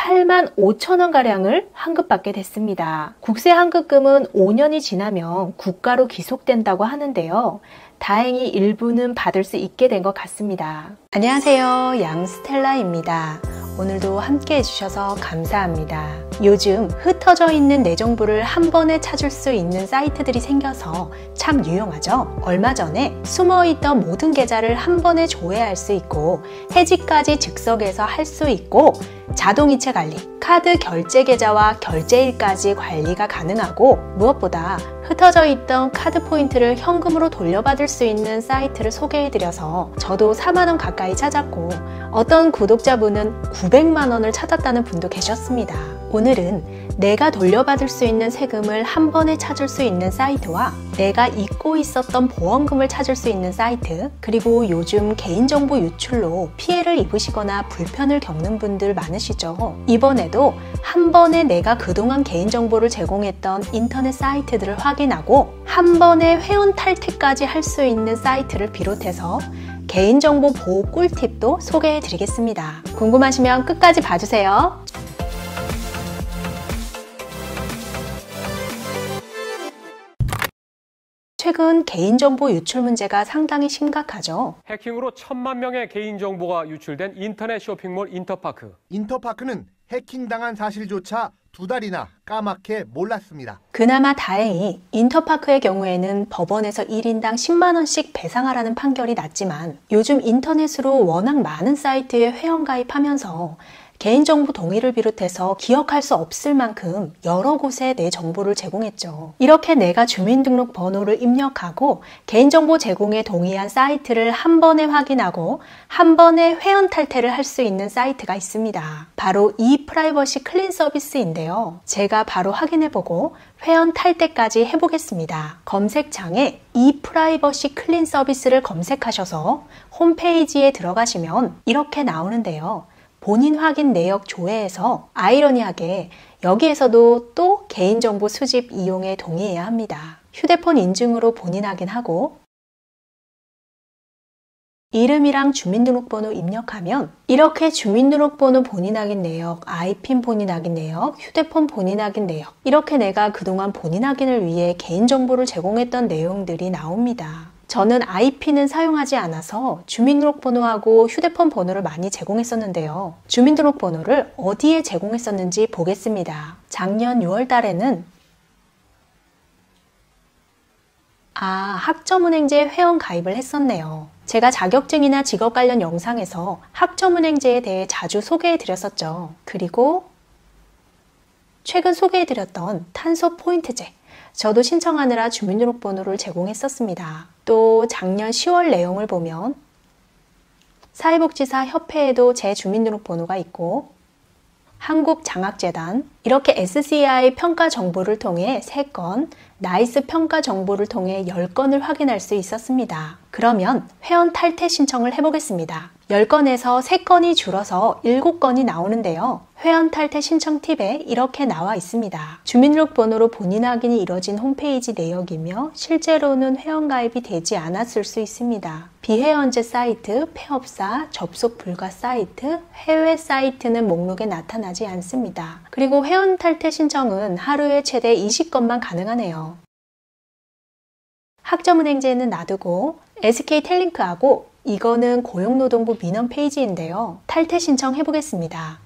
85,000원가량을 환급받게 됐습니다. 국세 환급금은 5년이 지나면 국가로 귀속된다고 하는데요. 다행히 일부는 받을 수 있게 된 것 같습니다. 안녕하세요, 양스텔라입니다. 오늘도 함께 해주셔서 감사합니다. 요즘 흩어져 있는 내 정보를 한 번에 찾을 수 있는 사이트들이 생겨서 참 유용하죠? 얼마 전에 숨어있던 모든 계좌를 한 번에 조회할 수 있고 해지까지 즉석에서 할 수 있고 자동이체 관리, 카드 결제 계좌와 결제일까지 관리가 가능하고 무엇보다 흩어져 있던 카드 포인트를 현금으로 돌려받을 수 있는 사이트를 소개해드려서 저도 4만원 가까이 찾았고 어떤 구독자분은 900만원을 찾았다는 분도 계셨습니다. 오늘은 내가 돌려받을 수 있는 세금을 한 번에 찾을 수 있는 사이트와 내가 잊고 있었던 보험금을 찾을 수 있는 사이트, 그리고 요즘 개인정보 유출로 피해를 입으시거나 불편을 겪는 분들 많으시죠? 이번에도 한 번에 내가 그동안 개인정보를 제공했던 인터넷 사이트들을 확인하고 한 번에 회원 탈퇴까지 할 수 있는 사이트를 비롯해서 개인정보 보호 꿀팁도 소개해 드리겠습니다. 궁금하시면 끝까지 봐주세요. 최근 개인정보 유출 문제가 상당히 심각하죠. 해킹으로 1,000만 명의 개인정보가 유출된 인터넷 쇼핑몰 인터파크. 인터파크는 해킹당한 사실조차 2달이나 까맣게 몰랐습니다. 그나마 다행히 인터파크의 경우에는 법원에서 1인당 10만원씩 배상하라는 판결이 났지만 요즘 인터넷으로 워낙 많은 사이트에 회원가입하면서 개인정보 동의를 비롯해서 기억할 수 없을 만큼 여러 곳에 내 정보를 제공했죠. 이렇게 내가 주민등록번호를 입력하고 개인정보 제공에 동의한 사이트를 한 번에 확인하고 한 번에 회원 탈퇴를 할 수 있는 사이트가 있습니다. 바로 e프라이버시 클린 서비스인데요. 제가 바로 확인해보고 회원 탈퇴까지 해보겠습니다. 검색창에 e프라이버시 클린 서비스를 검색하셔서 홈페이지에 들어가시면 이렇게 나오는데요. 본인 확인 내역 조회에서 아이러니하게 여기에서도 또 개인정보 수집 이용에 동의해야 합니다. 휴대폰 인증으로 본인 확인하고 이름이랑 주민등록번호 입력하면 이렇게 주민등록번호 본인 확인 내역, 아이핀 본인 확인 내역, 휴대폰 본인 확인 내역, 이렇게 내가 그동안 본인 확인을 위해 개인정보를 제공했던 내용들이 나옵니다. 저는 아이핀은 사용하지 않아서 주민등록번호하고 휴대폰 번호를 많이 제공했었는데요. 주민등록번호를 어디에 제공했었는지 보겠습니다. 작년 6월 달에는 학점은행제 회원 가입을 했었네요. 제가 자격증이나 직업 관련 영상에서 학점은행제에 대해 자주 소개해드렸었죠. 그리고 최근 소개해드렸던 탄소 포인트제, 저도 신청하느라 주민등록번호를 제공했었습니다. 또 작년 10월 내용을 보면 사회복지사 협회에도 제 주민등록번호가 있고 한국장학재단, 이렇게 SCI 평가 정보를 통해 3건, 나이스 평가 정보를 통해 10건을 확인할 수 있었습니다. 그러면 회원 탈퇴 신청을 해보겠습니다. 10건에서 3건이 줄어서 7건이 나오는데요. 회원 탈퇴 신청 팁에 이렇게 나와 있습니다. 주민등록번호로 본인 확인이 이뤄진 홈페이지 내역이며 실제로는 회원가입이 되지 않았을 수 있습니다. 비회원제 사이트, 폐업사, 접속 불가 사이트, 해외 사이트는 목록에 나타나지 않습니다. 그리고 회원 탈퇴 신청은 하루에 최대 20건만 가능하네요. 학점은행제는 놔두고 SK텔링크하고 이거는 고용노동부 민원 페이지인데요. 탈퇴 신청 해보겠습니다.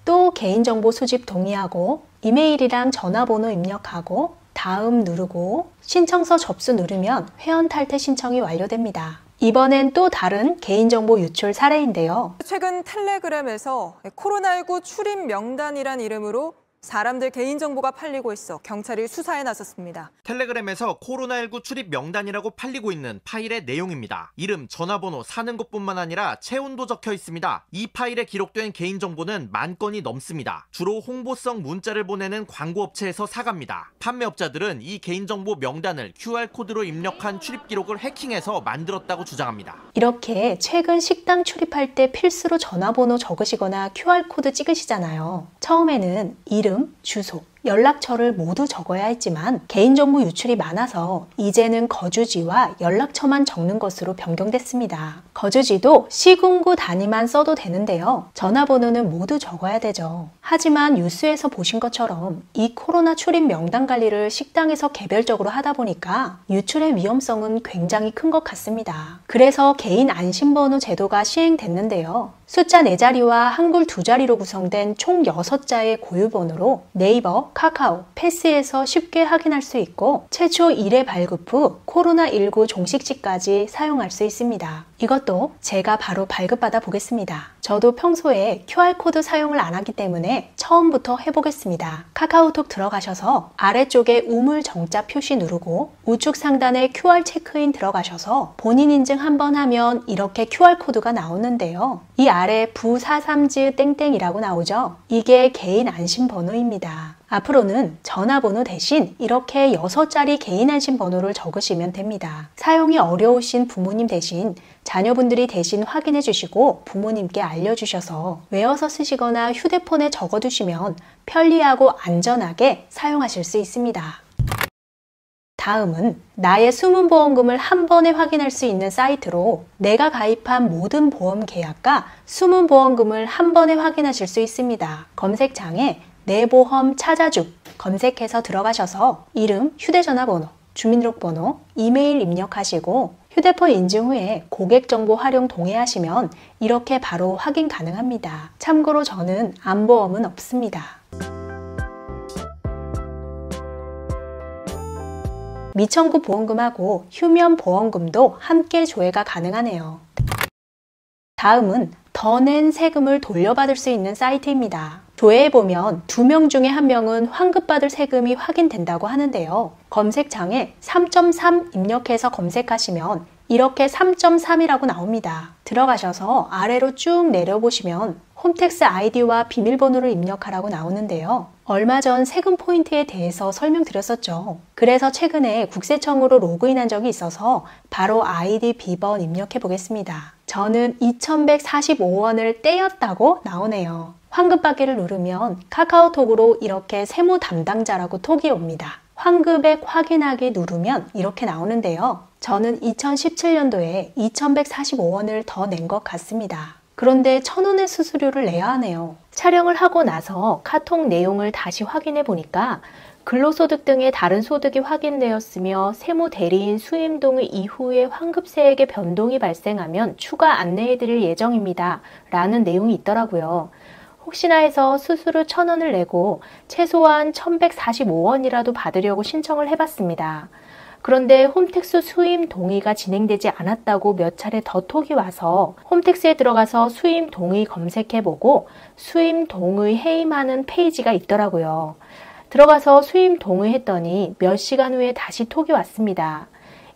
또 개인정보 수집 동의하고 이메일이랑 전화번호 입력하고 다음 누르고 신청서 접수 누르면 회원 탈퇴 신청이 완료됩니다. 이번엔 또 다른 개인정보 유출 사례인데요. 최근 텔레그램에서 코로나19 출입 명단이란 이름으로 사람들 개인정보가 팔리고 있어 경찰이 수사에 나섰습니다. 텔레그램에서 코로나19 출입 명단이라고 팔리고 있는 파일의 내용입니다. 이름, 전화번호, 사는 곳뿐만 아니라 체온도 적혀 있습니다. 이 파일에 기록된 개인정보는 10,000건이 넘습니다. 주로 홍보성 문자를 보내는 광고업체에서 사갑니다. 판매업자들은 이 개인정보 명단을 QR코드로 입력한 출입 기록을 해킹해서 만들었다고 주장합니다. 이렇게 최근 식당 출입할 때 필수로 전화번호 적으시거나 QR코드 찍으시잖아요. 처음에는 이름, 주소, 연락처를 모두 적어야 했지만 개인정보 유출이 많아서 이제는 거주지와 연락처만 적는 것으로 변경됐습니다. 거주지도 시군구 단위만 써도 되는데요. 전화번호는 모두 적어야 되죠. 하지만 뉴스에서 보신 것처럼 이 코로나 출입 명단 관리를 식당에서 개별적으로 하다 보니까 유출의 위험성은 굉장히 큰 것 같습니다. 그래서 개인 안심번호 제도가 시행됐는데요. 숫자 4자리와 한글 2자리로 구성된 총 6자의 고유번호로 네이버, 카카오, 패스에서 쉽게 확인할 수 있고 최초 1회 발급 후 코로나19 종식지까지 사용할 수 있습니다. 이것도 제가 바로 발급받아 보겠습니다. 저도 평소에 QR코드 사용을 안 하기 때문에 처음부터 해보겠습니다. 카카오톡 들어가셔서 아래쪽에 우물 정자 표시 누르고 우측 상단에 QR 체크인 들어가셔서 본인 인증 한번 하면 이렇게 QR코드가 나오는데요. 이 아래 부430 땡땡이라고 나오죠. 이게 개인 안심번호입니다. 앞으로는 전화번호 대신 이렇게 6자리 개인 안심번호를 적으시면 됩니다. 사용이 어려우신 부모님 대신 자녀분들이 대신 확인해 주시고 부모님께 알려주셔서 외워서 쓰시거나 휴대폰에 적어두시면 편리하고 안전하게 사용하실 수 있습니다. 다음은 나의 숨은 보험금을 한 번에 확인할 수 있는 사이트로 내가 가입한 모든 보험 계약과 숨은 보험금을 한 번에 확인하실 수 있습니다. 검색창에 내 보험 찾아줌 검색해서 들어가셔서 이름, 휴대전화번호, 주민등록번호, 이메일 입력하시고 휴대폰 인증 후에 고객정보 활용 동의하시면 이렇게 바로 확인 가능합니다. 참고로 저는 암보험은 없습니다. 미청구 보험금하고 휴면 보험금도 함께 조회가 가능하네요. 다음은 더 낸 세금을 돌려받을 수 있는 사이트입니다. 조회해보면 2명 중에 1명은 환급받을 세금이 확인된다고 하는데요. 검색창에 3.3 입력해서 검색하시면 이렇게 3.3이라고 나옵니다. 들어가셔서 아래로 쭉 내려보시면 홈택스 아이디와 비밀번호를 입력하라고 나오는데요. 얼마 전 세금 포인트에 대해서 설명드렸었죠. 그래서 최근에 국세청으로 로그인한 적이 있어서 바로 아이디 비번 입력해 보겠습니다. 저는 2,145원을 떼었다고 나오네요. 환급받기를 누르면 카카오톡으로 이렇게 세무 담당자라고 톡이 옵니다. 환급액 확인하기 누르면 이렇게 나오는데요. 저는 2017년도에 2,145원을 더 낸 것 같습니다. 그런데 1,000원의 수수료를 내야 하네요. 촬영을 하고 나서 카톡 내용을 다시 확인해 보니까 근로소득 등의 다른 소득이 확인되었으며 세무대리인 수임동의 이후에 환급세액의 변동이 발생하면 추가 안내해 드릴 예정입니다. 라는 내용이 있더라고요. 혹시나 해서 수수료 1,000원을 내고 최소한 1,145원이라도 받으려고 신청을 해봤습니다. 그런데 홈택스 수임 동의가 진행되지 않았다고 몇 차례 더 톡이 와서 홈택스에 들어가서 수임 동의 검색해보고 수임 동의 해임하는 페이지가 있더라고요. 들어가서 수임 동의했더니 몇 시간 후에 다시 톡이 왔습니다.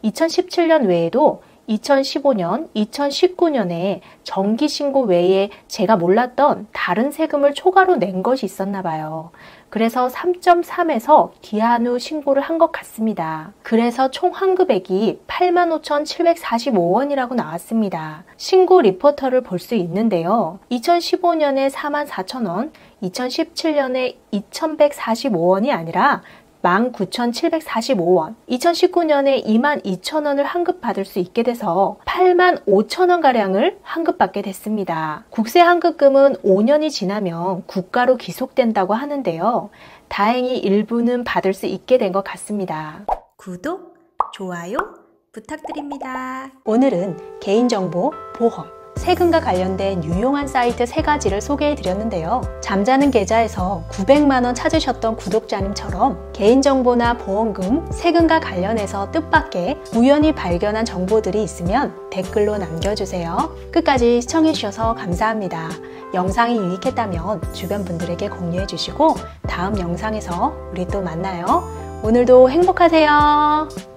2017년 외에도 2015년, 2019년에 정기신고 외에 제가 몰랐던 다른 세금을 초과로 낸 것이 있었나 봐요. 그래서 3.3에서 기한 후 신고를 한 것 같습니다. 그래서 총 환급액이 85,745원이라고 나왔습니다. 신고 리포터를 볼 수 있는데요. 2015년에 44,000원, 2017년에 2,145원이 아니라 19,745원, 2019년에 22,000원을 환급받을 수 있게 돼서 85,000원가량을 환급받게 됐습니다. 국세 환급금은 5년이 지나면 국가로 귀속된다고 하는데요. 다행히 일부는 받을 수 있게 된 것 같습니다. 구독, 좋아요 부탁드립니다. 오늘은 개인정보, 보험, 세금과 관련된 유용한 사이트 3가지를 소개해 드렸는데요. 잠자는 계좌에서 900만원 찾으셨던 구독자님처럼 개인정보나 보험금, 세금과 관련해서 뜻밖의 우연히 발견한 정보들이 있으면 댓글로 남겨주세요. 끝까지 시청해 주셔서 감사합니다. 영상이 유익했다면 주변 분들에게 공유해 주시고 다음 영상에서 우리 또 만나요. 오늘도 행복하세요.